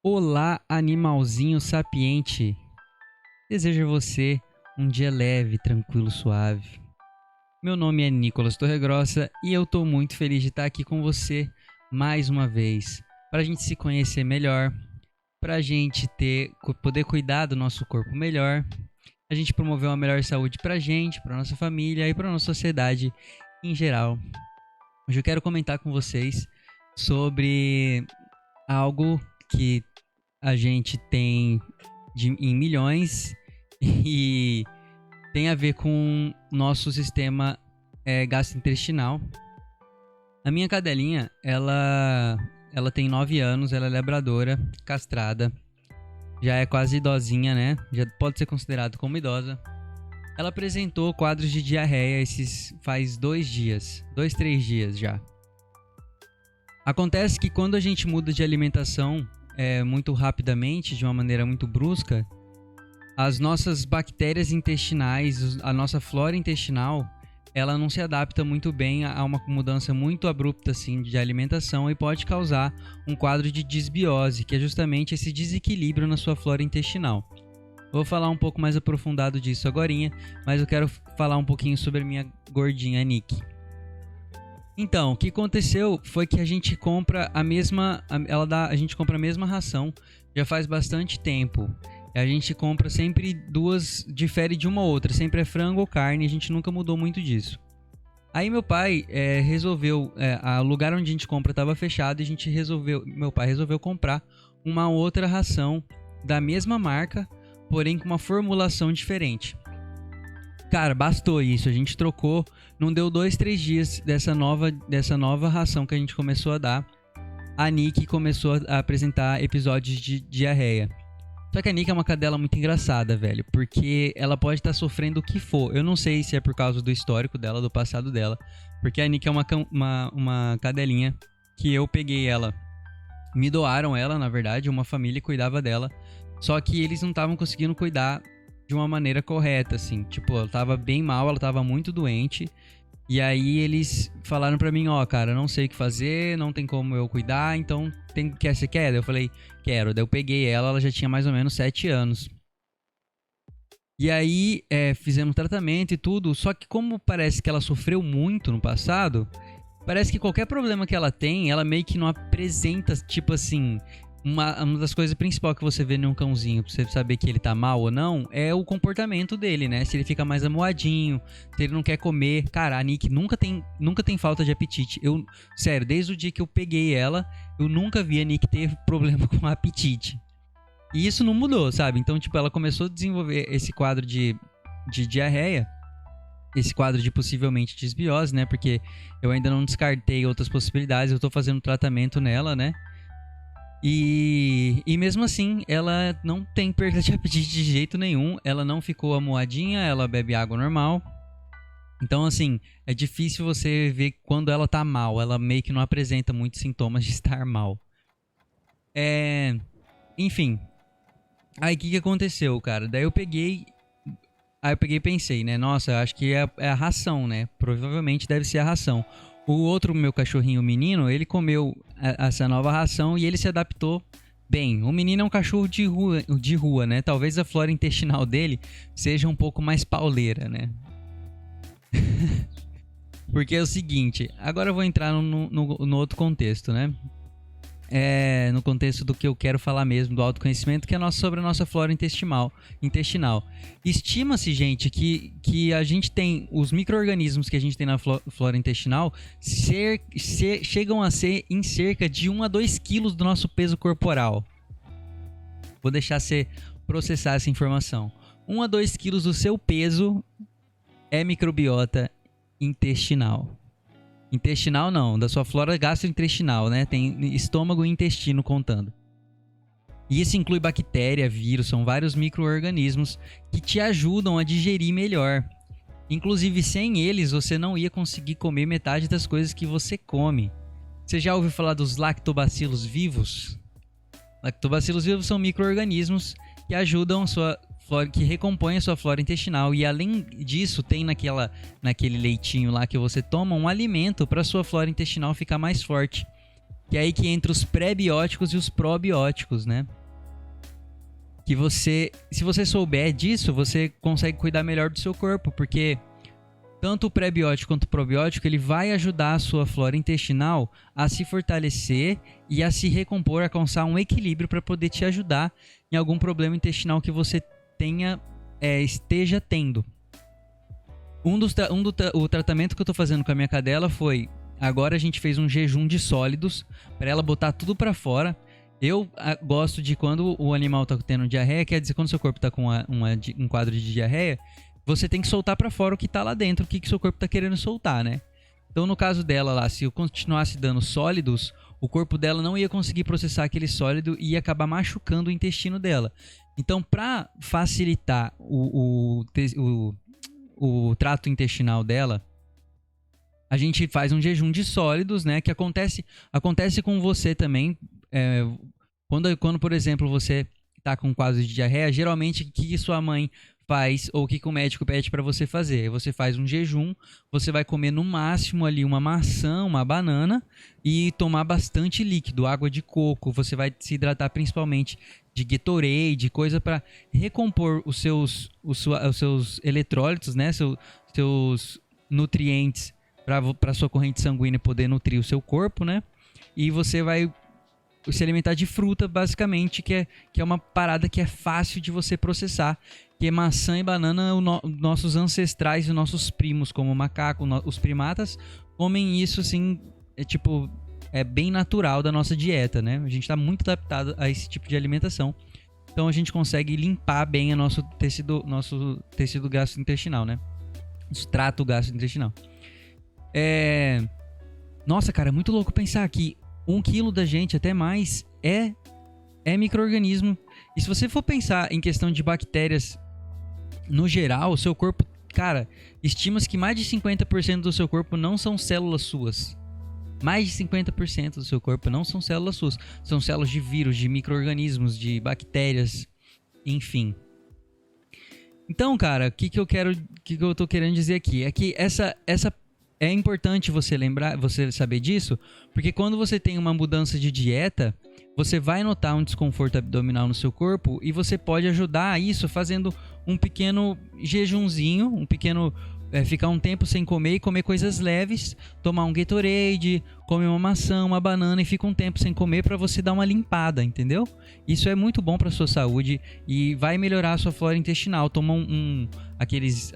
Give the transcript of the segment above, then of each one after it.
Olá, animalzinho sapiente. Desejo a você um dia leve, tranquilo, suave. Meu nome é Nicolas Torregrossa e eu tô muito feliz de estar aqui com você mais uma vez, para a gente se conhecer melhor, para a gente poder cuidar do nosso corpo melhor, a gente promover uma melhor saúde pra gente, pra nossa família e pra nossa sociedade em geral. Hoje eu quero comentar com vocês sobre algo que a gente tem em milhões e tem a ver com nosso sistema gastrointestinal. A minha cadelinha, ela tem 9 anos, ela é labradora, castrada, já é quase idosinha, né? Já pode ser considerado como idosa. Ela apresentou quadros de diarreia faz 2 dias, 2, 3 dias já. Acontece que quando a gente muda de alimentação muito rapidamente, de uma maneira muito brusca, as nossas bactérias intestinais, a nossa flora intestinal, ela não se adapta muito bem a uma mudança muito abrupta assim, de alimentação e pode causar um quadro de disbiose, que é justamente esse desequilíbrio na sua flora intestinal. Vou falar um pouco mais aprofundado disso agorinha, mas eu quero falar um pouquinho sobre a minha gordinha Nick. Então, o que aconteceu foi que a gente compra a gente compra a mesma ração já faz bastante tempo. A gente compra sempre duas, difere de uma outra, sempre é frango ou carne, a gente nunca mudou muito disso. Aí meu pai resolveu, o lugar onde a gente compra estava fechado e meu pai resolveu comprar uma outra ração da mesma marca, porém com uma formulação diferente. Cara, bastou isso, a gente trocou, não deu 2, 3 dias dessa nova ração que a gente começou a dar. A Nick começou a apresentar episódios de diarreia. Só que a Nick é uma cadela muito engraçada, velho, porque ela pode estar sofrendo o que for. Eu não sei se é por causa do histórico dela, do passado dela, porque a Nick é uma cadelinha que eu peguei ela. Me doaram ela, na verdade, uma família cuidava dela, só que eles não estavam conseguindo cuidar de uma maneira correta, assim. Tipo, ela tava bem mal, ela tava muito doente. E aí eles falaram pra mim, cara, eu não sei o que fazer, não tem como eu cuidar, então você quer? Daí eu falei, quero. Daí eu peguei ela já tinha mais ou menos 7 anos. E aí fizemos tratamento e tudo, só que como parece que ela sofreu muito no passado, parece que qualquer problema que ela tem, ela meio que não apresenta, tipo assim... Uma das coisas principais que você vê num cãozinho, pra você saber que ele tá mal ou não, é o comportamento dele, né? Se ele fica mais amuadinho, se ele não quer comer. Cara, a Nick nunca tem falta de apetite. Sério, desde o dia que eu peguei ela, eu nunca vi a Nick ter problema com apetite. E isso não mudou, sabe? Então, tipo, ela começou a desenvolver esse quadro de diarreia, esse quadro de possivelmente disbiose, né? Porque eu ainda não descartei outras possibilidades, eu tô fazendo tratamento nela, né? E mesmo assim, ela não tem perda de apetite de jeito nenhum. Ela não ficou amuadinha, ela bebe água normal. Então, assim, é difícil você ver quando ela tá mal. Ela meio que não apresenta muitos sintomas de estar mal. Enfim. Aí, o que aconteceu, cara? Daí eu peguei e pensei, né? Nossa, eu acho que é a ração, né? Provavelmente deve ser a ração. O outro meu cachorrinho, o menino, ele comeu essa nova ração e ele se adaptou bem. O menino é um cachorro de rua, né? Talvez a flora intestinal dele seja um pouco mais pauleira, né? Porque é o seguinte, agora eu vou entrar no outro contexto, né? No contexto do que eu quero falar mesmo, do autoconhecimento, que é sobre a nossa flora intestinal. Estima-se, gente, que a gente tem, os micro-organismos que a gente tem na flora intestinal chegam a ser em cerca de 1 a 2 quilos do nosso peso corporal. Vou deixar você processar essa informação. 1 a 2 quilos do seu peso é microbiota intestinal. Intestinal não, da sua flora gastrointestinal, né? Tem estômago e intestino contando. E isso inclui bactéria, vírus, são vários micro-organismos que te ajudam a digerir melhor. Inclusive, sem eles, você não ia conseguir comer metade das coisas que você come. Você já ouviu falar dos lactobacilos vivos? Lactobacilos vivos são micro-organismos que ajudam que recompõe a sua flora intestinal. E além disso, tem naquele leitinho lá que você toma um alimento para sua flora intestinal ficar mais forte. Que é aí que entra os pré-bióticos e os probióticos, né? Que se você souber disso, você consegue cuidar melhor do seu corpo, porque tanto o pré-biótico quanto o probiótico, ele vai ajudar a sua flora intestinal a se fortalecer e a se recompor, a alcançar um equilíbrio para poder te ajudar em algum problema intestinal que você esteja tendo. O tratamento que eu tô fazendo com a minha cadela foi... Agora a gente fez um jejum de sólidos para ela botar tudo para fora. Eu gosto de quando o animal tá tendo diarreia, quer dizer, quando seu corpo tá com um quadro de diarreia, você tem que soltar para fora o que tá lá dentro, o que seu corpo tá querendo soltar, né? Então, no caso dela lá, se eu continuasse dando sólidos, o corpo dela não ia conseguir processar aquele sólido e ia acabar machucando o intestino dela. Então, para facilitar o trato intestinal dela, a gente faz um jejum de sólidos, né? Que acontece com você também. Quando, por exemplo, você tá com quadro de diarreia, geralmente o que sua mãe faz ou o que o médico pede para você fazer? Você faz um jejum, você vai comer no máximo ali uma maçã, uma banana e tomar bastante líquido, água de coco. Você vai se hidratar principalmente de Gatorade, coisa para recompor os seus eletrólitos, né? Seus nutrientes para sua corrente sanguínea poder nutrir o seu corpo, né? E você vai se alimentar de fruta, basicamente, que é uma parada que é fácil de você processar. Que maçã e banana, nossos ancestrais e nossos primos, como o macaco, os primatas, comem isso, assim, é bem natural da nossa dieta, né? A gente está muito adaptado a esse tipo de alimentação. Então a gente consegue limpar bem o nosso tecido gastrointestinal, né? Nosso trato gastrointestinal. Nossa, cara, é muito louco pensar que 1 quilo da gente, até mais, é micro-organismo. E se você for pensar em questão de bactérias no geral, o seu corpo, cara, estima-se que mais de 50% do seu corpo não são células suas. Mais de 50% do seu corpo não são células suas. São células de vírus, de micro-organismos, de bactérias, enfim. Então, cara, o que eu tô querendo dizer aqui? É que é importante você saber disso, porque quando você tem uma mudança de dieta, você vai notar um desconforto abdominal no seu corpo e você pode ajudar isso fazendo um pequeno jejunzinho, ficar um tempo sem comer e comer coisas leves, tomar um Gatorade, comer uma maçã, uma banana e fica um tempo sem comer para você dar uma limpada, entendeu? Isso é muito bom para sua saúde e vai melhorar a sua flora intestinal. Toma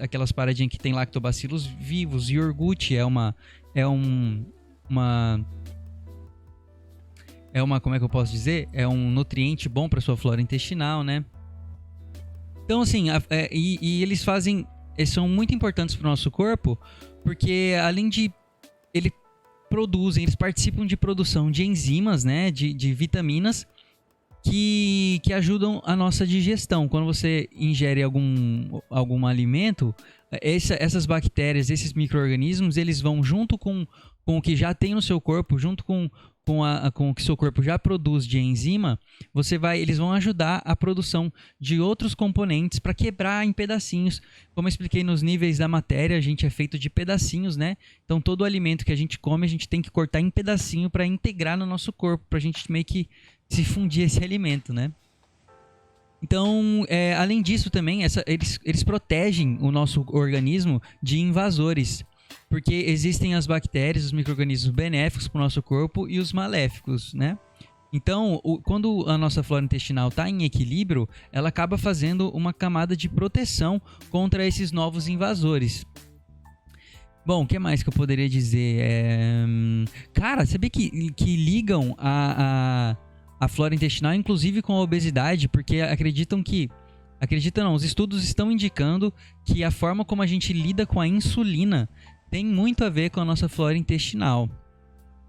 aquelas paradinhas que tem lactobacilos vivos, iogurte como é que eu posso dizer? É um nutriente bom para sua flora intestinal, né? Então, assim, eles são muito importantes para o nosso corpo, porque além de eles participam de produção de enzimas, né, de vitaminas que ajudam a nossa digestão. Quando você ingere algum alimento, essas bactérias, esses micro-organismos, eles vão junto com o que já tem no seu corpo, junto com o que seu corpo já produz de enzima, eles vão ajudar a produção de outros componentes para quebrar em pedacinhos. Como eu expliquei nos níveis da matéria, a gente é feito de pedacinhos, né? Então todo alimento que a gente come, a gente tem que cortar em pedacinho para integrar no nosso corpo, para a gente meio que se fundir esse alimento, né? Então, além disso também, eles protegem o nosso organismo de invasores. Porque existem as bactérias, os micro-organismos benéficos para o nosso corpo e os maléficos, né? Então, quando a nossa flora intestinal está em equilíbrio, ela acaba fazendo uma camada de proteção contra esses novos invasores. Bom, o que mais que eu poderia dizer? Cara, sabia que ligam a flora intestinal, inclusive com a obesidade, porque os estudos estão indicando que a forma como a gente lida com a insulina tem muito a ver com a nossa flora intestinal.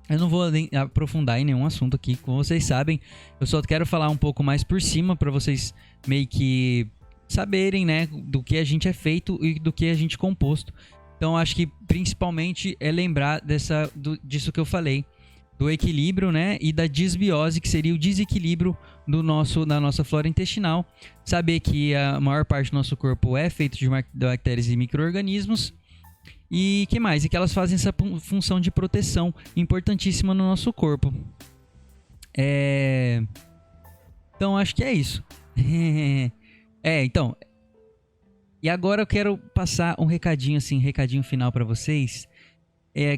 Eu não vou aprofundar em nenhum assunto aqui, como vocês sabem. Eu só quero falar um pouco mais por cima para vocês meio que saberem, né, do que a gente é feito e do que a gente é composto. Então, acho que principalmente é lembrar disso que eu falei, do equilíbrio, né, e da disbiose, que seria o desequilíbrio da nossa flora intestinal. Saber que a maior parte do nosso corpo é feito de bactérias e micro-organismos. E que mais? E que elas fazem essa função de proteção importantíssima no nosso corpo. Então, acho que é isso. Então... E agora eu quero passar um recadinho, assim, recadinho final pra vocês.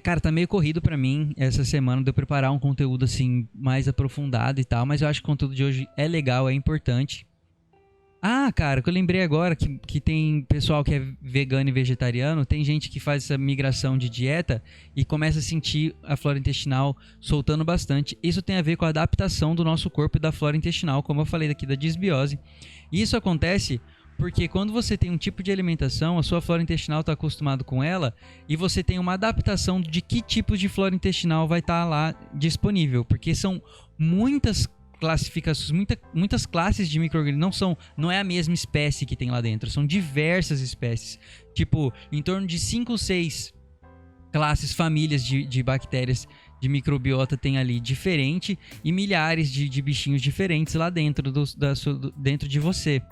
Cara, tá meio corrido pra mim essa semana de eu preparar um conteúdo, assim, mais aprofundado e tal. Mas eu acho que o conteúdo de hoje é legal, é importante. Ah, cara, que eu lembrei agora que tem pessoal que é vegano e vegetariano. Tem gente que faz essa migração de dieta e começa a sentir a flora intestinal soltando bastante. Isso tem a ver com a adaptação do nosso corpo e da flora intestinal, como eu falei aqui, da disbiose. E isso acontece... Porque quando você tem um tipo de alimentação, a sua flora intestinal está acostumado com ela e você tem uma adaptação de que tipo de flora intestinal vai estar lá disponível. Porque são muitas classificações, muitas classes de micro-organismos, não é a mesma espécie que tem lá dentro, são diversas espécies. Tipo, em torno de 5 ou 6 classes, famílias de bactérias de microbiota tem ali diferente e milhares de bichinhos diferentes lá dentro, dentro de você.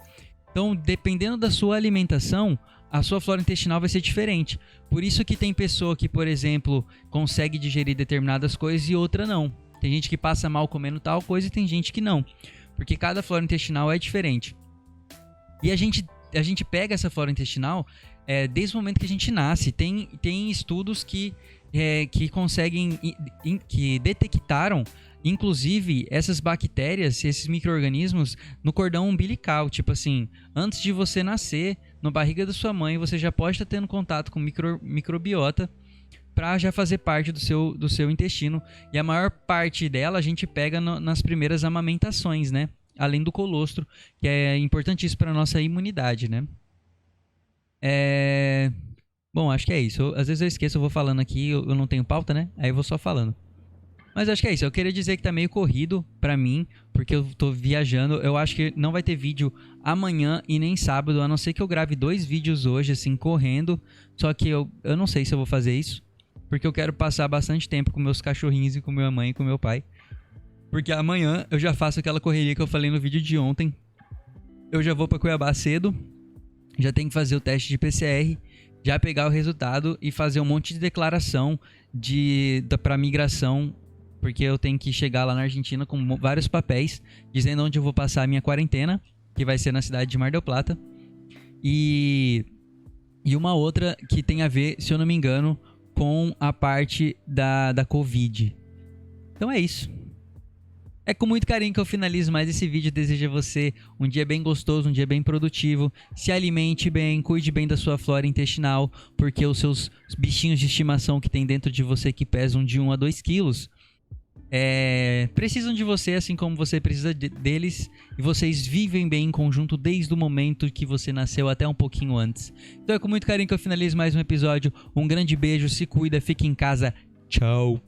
Então, dependendo da sua alimentação, a sua flora intestinal vai ser diferente. Por isso que tem pessoa que, por exemplo, consegue digerir determinadas coisas e outra não. Tem gente que passa mal comendo tal coisa e tem gente que não. Porque cada flora intestinal é diferente. E a gente pega essa flora intestinal desde o momento que a gente nasce. Tem estudos que conseguem, que detectaram... Inclusive, essas bactérias, esses micro-organismos no cordão umbilical. Tipo assim, antes de você nascer, na barriga da sua mãe, você já pode estar tendo contato com microbiota para já fazer parte do seu intestino. E a maior parte dela a gente pega nas primeiras amamentações, né? Além do colostro, que é importantíssimo para a nossa imunidade, né? Bom, acho que é isso. Às vezes eu esqueço, eu vou falando aqui, eu não tenho pauta, né? Aí eu vou só falando. Mas acho que é isso, eu queria dizer que tá meio corrido pra mim, porque eu tô viajando. Eu acho que não vai ter vídeo amanhã e nem sábado, a não ser que eu grave 2 vídeos hoje, assim, correndo. Só que eu não sei se eu vou fazer isso, porque eu quero passar bastante tempo com meus cachorrinhos e com minha mãe e com meu pai. Porque amanhã eu já faço aquela correria que eu falei no vídeo de ontem. Eu já vou pra Cuiabá cedo, já tenho que fazer o teste de PCR, já pegar o resultado e fazer um monte de declaração pra migração. Porque eu tenho que chegar lá na Argentina com vários papéis dizendo onde eu vou passar a minha quarentena, que vai ser na cidade de Mar del Plata. E uma outra que tem a ver, se eu não me engano, com a parte da Covid. Então é isso. É com muito carinho que eu finalizo mais esse vídeo. Desejo a você um dia bem gostoso, um dia bem produtivo. Se alimente bem, cuide bem da sua flora intestinal, porque os seus bichinhos de estimação que tem dentro de você, que pesam de 1 a 2 quilos... precisam de você, assim como você precisa deles, e vocês vivem bem em conjunto desde o momento que você nasceu até um pouquinho antes. Então é com muito carinho que eu finalizo mais um episódio. Um grande beijo, se cuida, fique em casa, tchau!